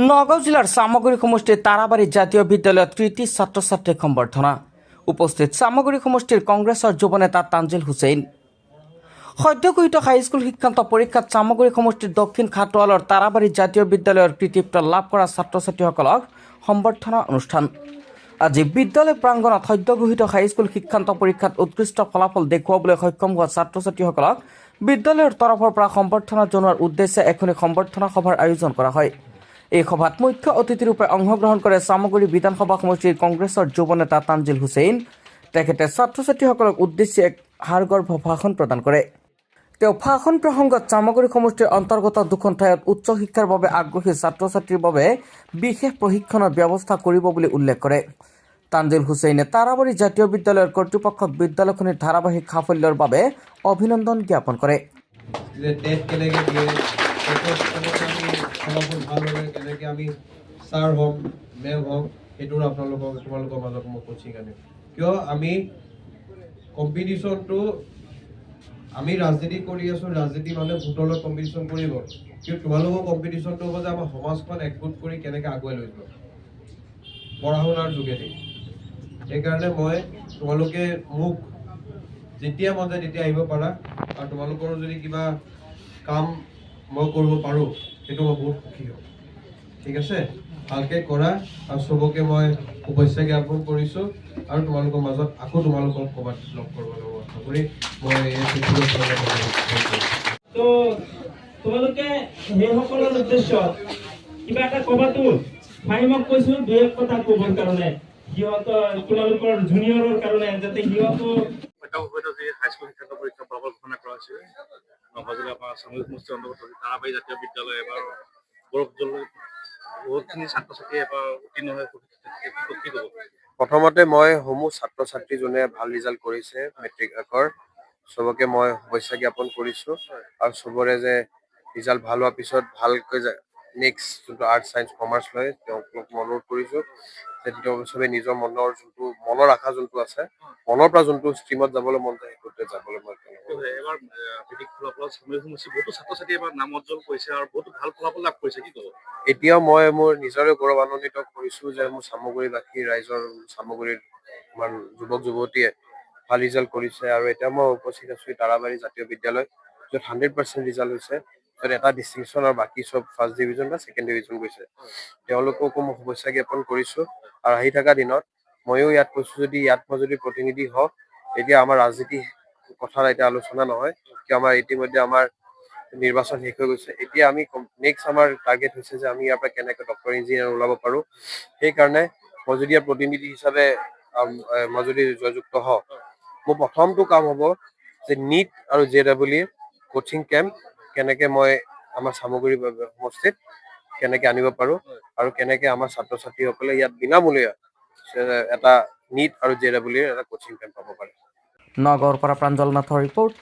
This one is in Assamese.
নগাঁও জিলাৰ চামগুৰি সমষ্টিৰ তাৰাবাৰী জাতীয় বিদ্যালয়ত কৃতি ছাত্ৰ ছাত্ৰীক সম্বৰ্ধনা উপস্থিত চামগুৰি সমষ্টিৰ কংগ্ৰেছৰ যুৱ নেতা তানজিল হুছেইন। সদ্য ঘোষিত হাইস্কুল শিক্ষান্ত পৰীক্ষাত চামগুৰি সমষ্টিৰ দক্ষিণ খাটোৱালৰ তাৰাবাৰী জাতীয় বিদ্যালয়ৰ কৃতিত্ব লাভ কৰা ছাত্ৰ ছাত্ৰীসকলক সম্বৰ্ধনা অনুষ্ঠান। আজি বিদ্যালয় প্ৰাংগণত সদ্য ঘোষিত হাইস্কুল শিক্ষান্ত পৰীক্ষাত উৎকৃষ্ট ফলাফল দেখুৱাবলৈ সক্ষম হোৱা ছাত্ৰ ছাত্ৰীসকলক বিদ্যালয়ৰ তৰফৰ পৰা সম্বৰ্ধনা জনোৱাৰ উদ্দেশ্যে এখনি সম্বৰ্ধনা সভাৰ আয়োজন কৰা হয়। এই সভাত মুখ্য অতিথিৰূপে অংশগ্ৰহণ কৰে চামগুৰি বিধানসভা সমষ্টিৰ কংগ্ৰেছৰ যুৱ নেতা তানজিল হুছেইন। তেখেতে ছাত্ৰ ছাত্ৰীসকলক উদ্দেশ্যি এক হাড়গৰ্ভ ভাষণ প্ৰদান কৰে। তেওঁ ভাষণ প্ৰসংগত চামগুৰি সমষ্টিৰ অন্তৰ্গত দুখন ঠাইত উচ্চ শিক্ষাৰ বাবে আগ্ৰহী ছাত্ৰ ছাত্ৰীৰ বাবে বিশেষ প্ৰশিক্ষণৰ ব্যৱস্থা কৰিব বুলি উল্লেখ কৰে। তানজিল হুছেইনে তাৰাবাৰী জাতীয় বিদ্যালয়ৰ কৰ্তৃপক্ষক বিদ্যালয়খনিৰ ধাৰাবাহিক সাফল্যৰ বাবে অভিনন্দন জ্ঞাপন কৰে। কেনেকৈ আমি ছাৰ হওক মেম হওক সেইটোৰ তোমালোকৰ মাজত মই কোচিং আনিম, কিয় আমি কম্পিটিশ্যনটো আমি ৰাজনীতি কৰি আছোঁ, ৰাজনীতি মানে ভোটৰ লগত কম্পিটিশ্যন কৰিব, কিন্তু তোমালোকৰ কম্পিটিশ্যনটো হ'ব যে আমাৰ সমাজখন একগোট কৰি কেনেকৈ আগুৱাই লৈ যাব পঢ়া শুনাৰ যোগেদি। সেইকাৰণে মই তোমালোকে মোক যেতিয়া মন যায় তেতিয়া আহিব পাৰা, আৰু তোমালোকৰ যদি কিবা কাম মই কৰিব পাৰোঁ সেইটো মই বহুত সুখী হ'ম। ঠিক আছে, ভালকৈ কৰা, আৰু চবকে মই শুভেচ্ছা জ্ঞাপন কৰিছোঁ, আৰু তোমালোকৰ মাজত আকৌ তোমালোকক ক'ৰবাত লগ কৰিব লাগিব আশা কৰি মই তো তোমালোকে সেইসকলৰ উদ্দেশ্যত কিবা এটা ক'বাতো ফাইমক কৈছোঁ দুই এক কথা ক'বৰ কাৰণে, সিহঁতৰ তোমালোকৰ জুনিয়ৰৰ কাৰণে যাতে সিহঁতো হাইস্কুল শিক্ষান্ত পৰীক্ষা ফলাফল ঘোষণা কৰা হৈছে। নগাঁও জিলাৰ পৰা চামগুৰি সমষ্টিৰ অন্তৰ্গত তাৰাবাৰী জাতীয় বিদ্যালয় এবাৰ বহুতখিনি ছাত্ৰ ছাত্ৰী এবাৰ উত্তীৰ্ণ হৈ কি ক'ব? প্ৰথমতে মই সমূহ ছাত্ৰ ছাত্ৰী যোনে ভাল ৰিজাল্ট কৰিছে মেট্ৰিকৰ চবকে মই শুভেচ্ছা জ্ঞাপন কৰিছোঁ, আৰু চবৰে যে ৰিজাল্ট ভাল হোৱাৰ পিছত ভালকৈ নেক্সট যোনটো আৰ্টছ ছায়েন্স কমাৰ্চ লয় তেওঁলোকক অনুৰোধ কৰিছোঁ যে চবেই নিজৰ মনৰ আশা যোনটো আছে, মনৰ পৰা যোনটো ষ্ট্ৰীমত যাবলৈ মন যায় সেইটোতে যাবলৈ মই এবাৰ মেট্ৰিক ফলাফলত চামগুৰি সমষ্টিৰ বহুতো ছাত্ৰ ছাত্ৰীয়ে এবাৰ নাম অৰ্জন কৰিছে আৰু বহুতো ভাল ফলাফল লাভ কৰিছে, কি ক'ব? এতিয়াও মই মোৰ নিজৰে গৌৰৱান্বিত কৰিছোঁ যে মোৰ চামগুৰিবাসী ৰাইজৰ চামগুৰিৰ আমাৰ যুৱক যুৱতীয়ে ভাল ৰিজাল্ট কৰিছে, আৰু এতিয়া মই উপস্থিত আছোঁ তাৰাবাৰী জাতীয় বিদ্যালয় য'ত 100% ৰিজাল্ট হৈছে, য'ত এটা ডিষ্টিংশ্যন আৰু বাকী চব ফাৰ্ষ্ট ডিভিজন বা ছেকেণ্ড ডিভিজন গৈছে। তেওঁলোককো মই শুভেচ্ছা জ্ঞাপন কৰিছোঁ, আৰু আহি থকা দিনত ময়ো ইয়াত কৈছোঁ যদি ইয়াত মই যদি প্ৰতিনিধি হওঁ, এতিয়া আমাৰ ৰাজনীতি কথা এতিয়া আলোচনা নহয়, কিয় আমাৰ ইতিমধ্যে আমাৰ নিৰ্বাচন শেষ হৈ গৈছে। এতিয়া আমি নেক্সট আমাৰ টাৰ্গেট হৈছে যে আমি ইয়াৰ পৰা কেনেকৈ ডক্টৰ ইঞ্জিনিয়াৰ ওলাব পাৰোঁ। সেইকাৰণে মই যদি ইয়াৰ প্ৰতিনিধি হিচাপে মই যদি জয়যুক্ত হওঁ, মোৰ প্ৰথমটো কাম হ'ব যে NEET আৰু JEE কোচিং কেম্প কেনেকৈ মই আমাৰ চামগুৰি সমষ্টিত কেনেকৈ আনিব পাৰোঁ, আৰু কেনেকৈ আমাৰ ছাত্ৰ ছাত্ৰীসকলে ইয়াত বিনামূলীয়া এটা NEET আৰু JEE এটা কোচিং কেম্প পাব পাৰে। নগাঁৱৰ পৰা প্ৰাঞ্জল নাথৰ ৰিপৰ্ট।